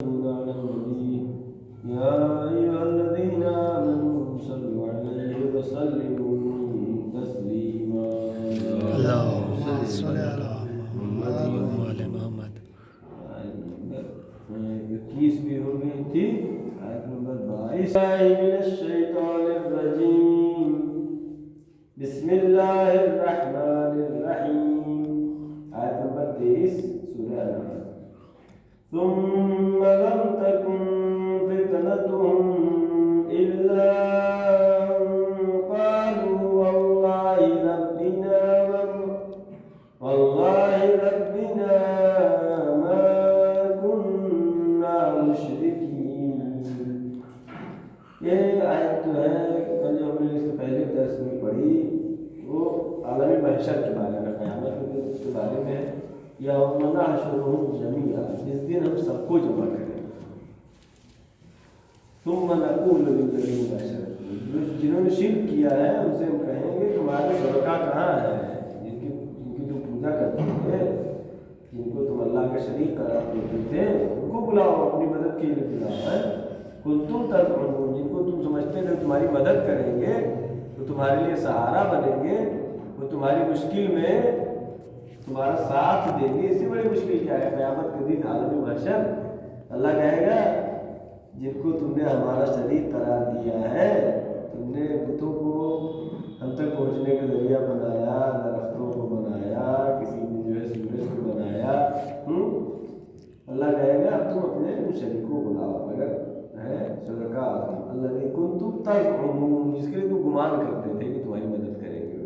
على النبي يا أيها الذين آمنوا صلوا عليه وسلموا تسليما اللهم صل على محمد وعلى محمد. 21 بھی ہو گئی تھی. آیت نمبر 22. من الشیطان الرجیم بسم اللہ الرحمن الرحیم. آیت نمبر 23 سورہ الرحمن. ثم لم تكن فتنتهم إلا قالوا والله ربنا ما كنا مشركين. یہ آیت جو ہے کل جو ہم نے اس سے پہلے درس میں پڑھی وہ عالم محشر کے بارے میں، قیامت کے بارے میں ہے. یوم نحشرهم جميعا، جس دن ہم سب کو جمع کریں گے. ثم نقول للذین اشرکوا، جنہوں نے شرک کیا ہے ان سے ہم کہیں گے تمہارے شرکا کہاں ہیں، جن کی تم پوجا کرتے تھے، جن کو تم اللہ کا شریک قرار دیتے تھے، ان کو بلاؤ، اپنی مدد کے لیے بلاؤ. ہے کنتم تزعمون، جن کو تم سمجھتے تھے تمہاری مدد کریں گے، وہ تمہارے لیے سہارا بنیں گے، وہ تمہاری مشکل میں تمہارا ساتھ دیں گے. اس سے بڑی مشکل کیا ہے؟ قیامت کے دن عالم محشر اللہ کہے گا جن کو تم نے ہمارا شریک قرار دیا ہے، تم نے بتوں کو ہم تک پہنچنے کا ذریعہ بنایا، درختوں کو بنایا، کسی نے جو ہے سورج کو بنایا. اللہ کہے گا اب تم اپنے شریکوں کو لاؤ، مگر ہے شرکا اللہ کنتم تزعمون، جس کے لیے تم گمان کرتے تھے کہ تمہاری مدد کریں گے.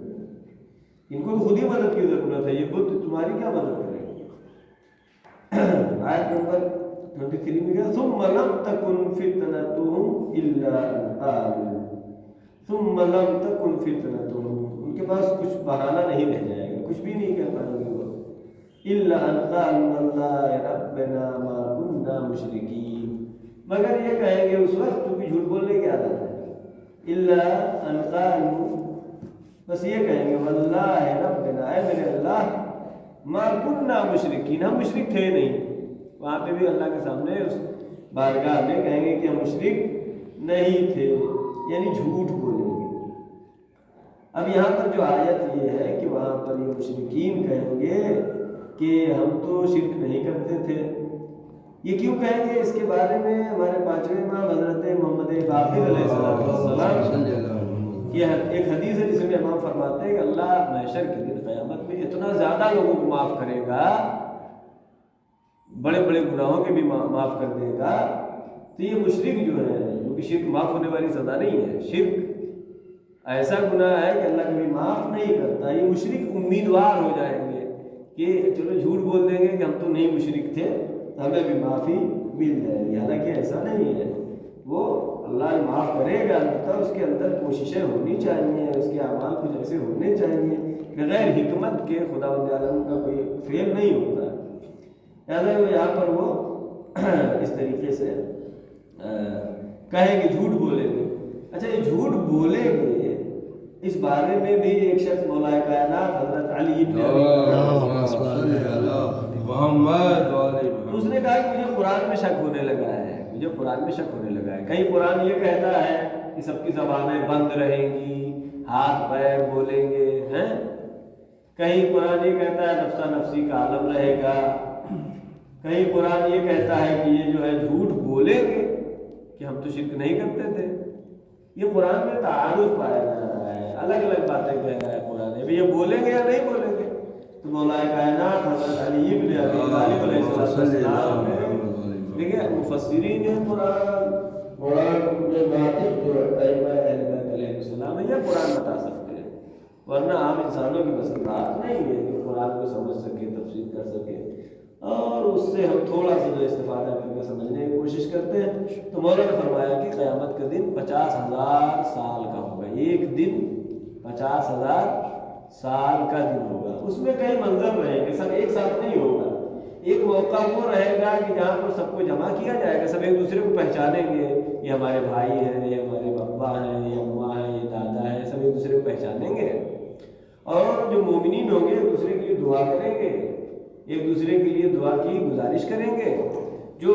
ان کو تو خود ہی مدد کی ضرورت ہے، یہ بت تمہاری کیا مدد کریں گے. آیت نمبر 23 میں کہا ثم لم تکن فتنتهم الا ان قالوا، ثم لم تکن فتنتهم، ان کے پاس کچھ بہانہ نہیں رہ جائے گا، کچھ بھی نہیں کہہ پائیں گے وہ، الا ان قالوا والله ربنا ما كنا مشرکین، مگر یہ کہیں گے اس وقت چونکہ جھوٹ بولنے کی عادت ہے. الا ان قالوا، بس یہ کہیں گے واللہ ربنا، اے میرے اللہ، ما کننا مشرکین، ہم مشرک تھے نہیں. وہاں پہ بھی اللہ کے سامنے اس بارگاہ میں کہیں گے کہ ہم مشرک نہیں تھے، یعنی جھوٹ بولیں گے. اب یہاں پر جو آیت یہ ہے کہ وہاں پر یہ مشرکین کہیں گے کہ ہم تو شرک نہیں کرتے تھے. یہ کیوں کہیں گے؟ اس کے بارے میں ہمارے پانچویں امام حضرت محمد باقر علیہ السلام یہ ایک حدیث ہے جس میں امام فرماتے ہیں کہ اللہ محشر کے دن قیامت میں اتنا زیادہ لوگوں کو معاف کرے گا، بڑے بڑے گناہوں کے بھی معاف کر دے گا. تو یہ مشرک جو ہے، کیونکہ شرک معاف ہونے والی سزا نہیں ہے، شرک ایسا گناہ ہے کہ اللہ کبھی معاف نہیں کرتا. یہ مشرک امیدوار ہو جائیں گے کہ چلو جھوٹ بول دیں گے کہ ہم تو نہیں مشرک تھے، ہمیں بھی معافی مل جائے گی. حالانکہ ایسا نہیں ہے، وہ اللہ معاف کرے گا، البتہ اس کے اندر کوششیں ہونی چاہیے، اس کے اعمال کچھ ایسے ہونے چاہیے، بغیر حکمت کے خدا بند عالم کا کوئی فعل نہیں ہوتا. لہٰذا یہاں پر وہ اس طریقے سے کہیں گے جھوٹ بولیں گے. اچھا، یہ جھوٹ بولیں گے اس بارے میں بھی ایک شخص مولا کائنات حضرت علی بن ابی طالب، اس نے کہا کہ مجھے قرآن میں شک ہونے لگا ہے، مجھے قرآن میں شک ہونے لگا ہے. کہیں قرآن یہ کہتا ہے کہ سب کی زبانیں بند رہیں گی، ہاتھ پیر بولیں گے، ہیں؟ کہیں قرآن یہ کہتا ہے نفسا نفسی کا عالم رہے گا. کہیں قرآن یہ کہتا ہے کہ یہ جو ہے جھوٹ بولیں گے کہ ہم تو شرک نہیں کرتے تھے. یہ قرآن میں تعارض پایا جا رہا ہے، الگ الگ باتیں کہہ رہا ہے قرآن. ابھی یہ بولیں گے یا نہیں بولیں گے؟ تو مولا کائنات حضرت علی بن ابی طالب علیہ السلام دیکھیے مفسرین قرآن میں ناطق جو ائمہ اہل بیت علیہ السلام ہے، یہ قرآن بتا سکتے ہیں، ورنہ عام انسانوں کی بصیرت نہیں ہے کہ قرآن کو سمجھ سکے، تفسیر کر سکے. اور اس سے ہم تھوڑا سا جو استفادہ کر کے سمجھنے کی کوشش کرتے ہیں. تو مولا نے فرمایا کہ قیامت کا دن 50,000 سال کا ہوگا. ایک دن 50,000 سال کا دن ہوگا. اس میں کئی منظر رہیں گے، سب ایک ساتھ نہیں ہوگا. ایک موقع وہ رہے گا کہ جہاں پر سب کو جمع کیا جائے گا، سب ایک دوسرے کو پہچانیں گے، یہ ہمارے بھائی ہیں، یہ ہمارے ابا ہیں، یہ اماں ہیں، یہ دادا ہیں، سب ایک دوسرے کو پہچانیں گے. اور جو مومنین ہوں گے ایک دوسرے کے لیے دعا کریں گے، ایک دوسرے کے لیے دعا کی گزارش کریں گے. جو